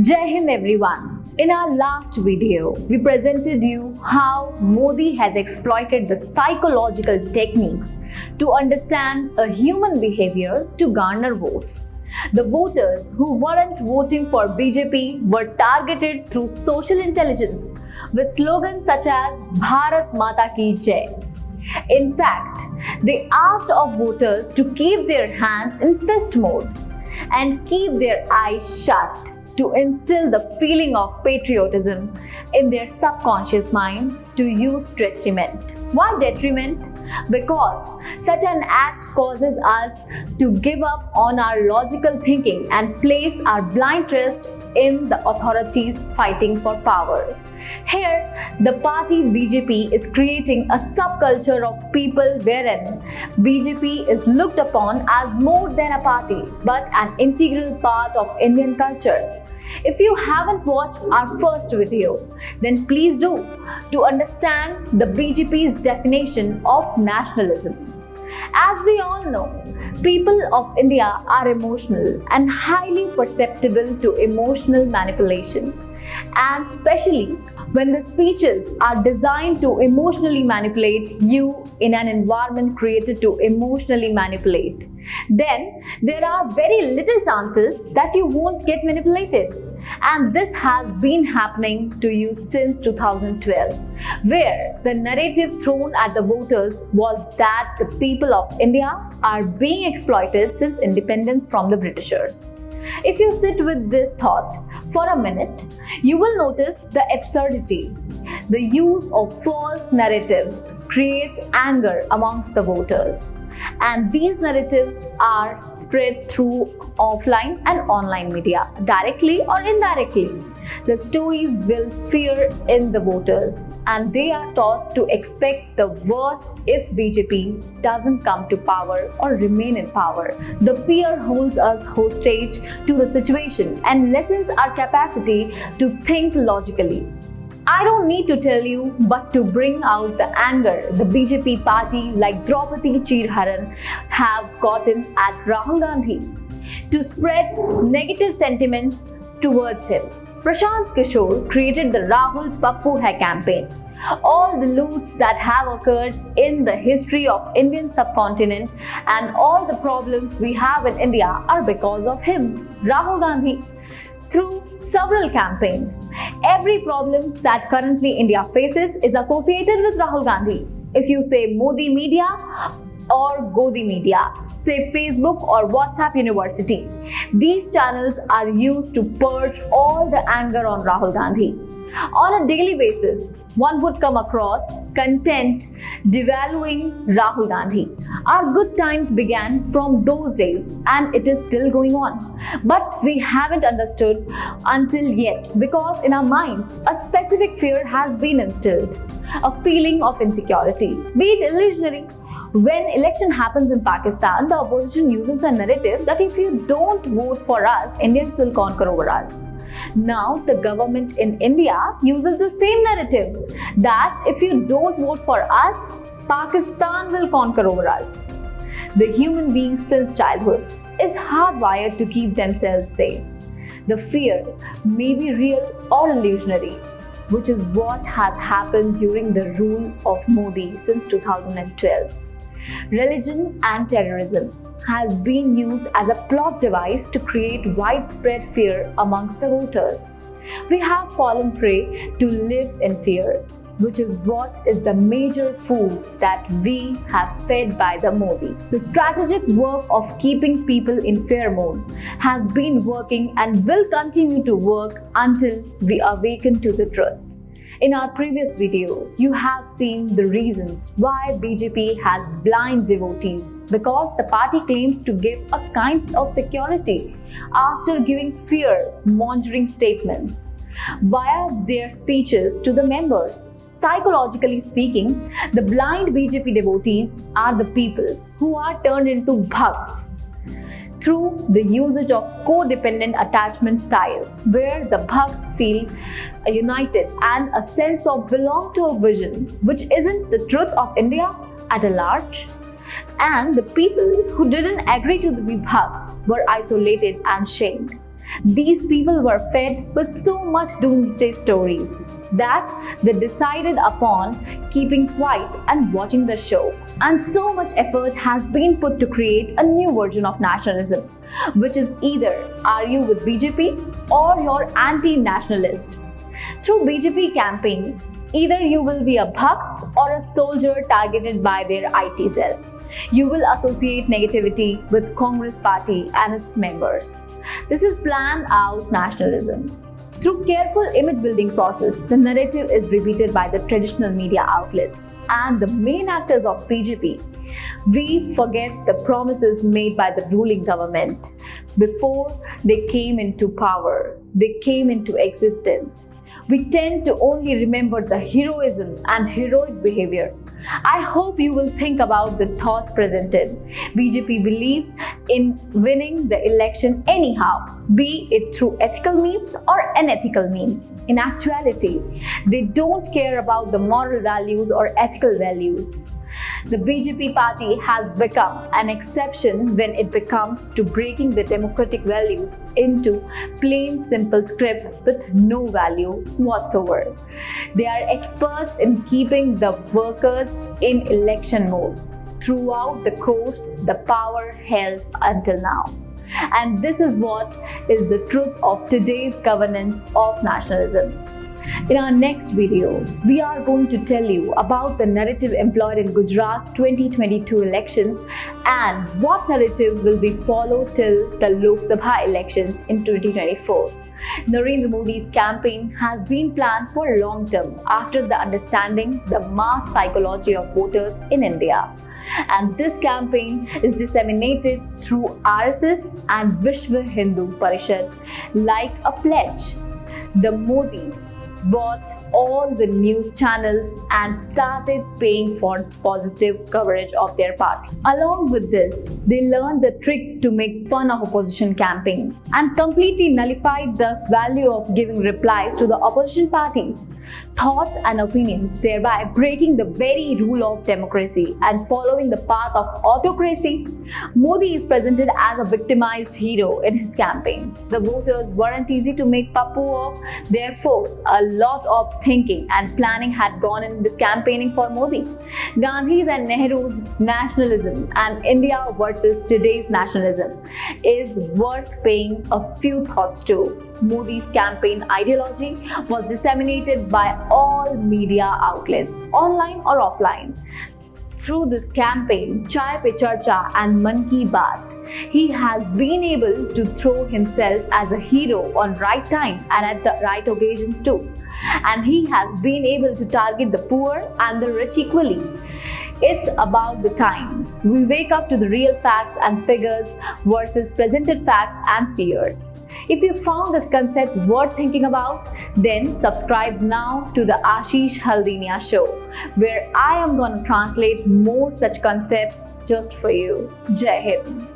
Jai Hind everyone. In our last video, we presented you how Modi has exploited the psychological techniques to understand a human behavior to garner votes. The voters who weren't voting for BJP were targeted through social intelligence with slogans such as Bharat Mata Ki Jai. In fact, they asked of voters to keep their hands in fist mode and keep their eyes shut to instill the feeling of patriotism in their subconscious mind to youth's detriment. Why detriment? Because such an act causes us to give up on our logical thinking and place our blind trust in the authorities fighting for power. Here, the party BJP is creating a subculture of people wherein BJP is looked upon as more than a party but an integral part of Indian culture. If you haven't watched our first video, then please do to understand the BJP's definition of nationalism. As we all know, people of India are emotional and highly perceptible to emotional manipulation, and especially when the speeches are designed to emotionally manipulate you in an environment created to emotionally manipulate, then there are very little chances that you won't get manipulated. And this has been happening to you since 2012, where the narrative thrown at the voters was that the people of India are being exploited since independence from the Britishers. If you sit with this thought for a minute, you will notice the absurdity. The use of false narratives creates anger amongst the voters, and these narratives are spread through offline and online media, directly or indirectly. The stories build fear in the voters, and they are taught to expect the worst if BJP doesn't come to power or remain in power. The fear holds us hostage to the situation and lessens our capacity to think logically. I don't need to tell you, but to bring out the anger the BJP party like Draupadi Chirharan have gotten at Rahul Gandhi to spread negative sentiments towards him. Prashant Kishore created the Rahul Pappu Hai campaign. All the loots that have occurred in the history of Indian subcontinent and all the problems we have in India are because of him, Rahul Gandhi. Through several campaigns, every problem that currently India faces is associated with Rahul Gandhi. If you say Modi media or Godi media, say Facebook or WhatsApp University, these channels are used to purge all the anger on Rahul Gandhi. On a daily basis, one would come across content devaluing Rahul Gandhi. Our good times began from those days and it is still going on. But we haven't understood until yet because in our minds, a specific fear has been instilled, a feeling of insecurity, be it illusionary. When election happens in Pakistan, the opposition uses the narrative that if you don't vote for us, Indians will conquer over us. Now, the government in India uses the same narrative that if you don't vote for us, Pakistan will conquer over us. The human being since childhood is hardwired to keep themselves safe. The fear may be real or illusionary, which is what has happened during the rule of Modi since 2012. Religion and terrorism has been used as a plot device to create widespread fear amongst the voters. We have fallen prey to live in fear, which is what is the major food that we have fed by the Modi. The strategic work of keeping people in fear mode has been working and will continue to work until we awaken to the truth. In our previous video, you have seen the reasons why BJP has blind devotees because the party claims to give a kind of security after giving fear-mongering statements via their speeches to the members. Psychologically speaking, the blind BJP devotees are the people who are turned into bhakts through the usage of codependent attachment style, where the bhakts feel united and a sense of belong to a vision which isn't the truth of India at a large. And the people who didn't agree to be bhakts were isolated and shamed. These people were fed with so much doomsday stories that they decided upon keeping quiet and watching the show. And so much effort has been put to create a new version of nationalism, which is either are you with BJP or you're anti-nationalist. Through BJP campaign, either you will be a bhakt or a soldier targeted by their IT cell. You will associate negativity with Congress party and its members. This is planned out nationalism. Through careful image building process, the narrative is repeated by the traditional media outlets and the main actors of BJP. We forget the promises made by the ruling government before they came into power, they came into existence. We tend to only remember the heroism and heroic behavior. I hope you will think about the thoughts presented. BJP believes in winning the election anyhow, be it through ethical means or unethical means. In actuality, they don't care about the moral values or ethical values. The BJP party has become an exception when it comes to breaking the democratic values into plain simple script with no value whatsoever. They are experts in keeping the workers in election mode throughout the course the power held until now. And this is what is the truth of today's governance of nationalism. In our next video, we are going to tell you about the narrative employed in Gujarat's 2022 elections and what narrative will be followed till the Lok Sabha elections in 2024. Narendra Modi's campaign has been planned for long term after the understanding the mass psychology of voters in India. And this campaign is disseminated through RSS and Vishwa Hindu Parishad like a pledge. The Modi bought all the news channels and started paying for positive coverage of their party. Along with this, they learned the trick to make fun of opposition campaigns and completely nullified the value of giving replies to the opposition parties' thoughts and opinions, thereby breaking the very rule of democracy and following the path of autocracy. Modi is presented as a victimized hero in his campaigns. The voters weren't easy to make pappu of, therefore a lot of thinking and planning had gone in this campaigning for Modi. Gandhi's and Nehru's nationalism and India versus today's nationalism is worth paying a few thoughts to. Modi's campaign ideology was disseminated by all media outlets, online or offline. Through this campaign, Chai Pe Charcha and Man Ki Baat, he has been able to throw himself as a hero on right time and at the right occasions too. And he has been able to target the poor and the rich equally. It's about the time we wake up to the real facts and figures versus presented facts and fears. If you found this concept worth thinking about, then subscribe now to the Ashish Haldiniya show, where I am going to translate more such concepts just for you. Jai Hind.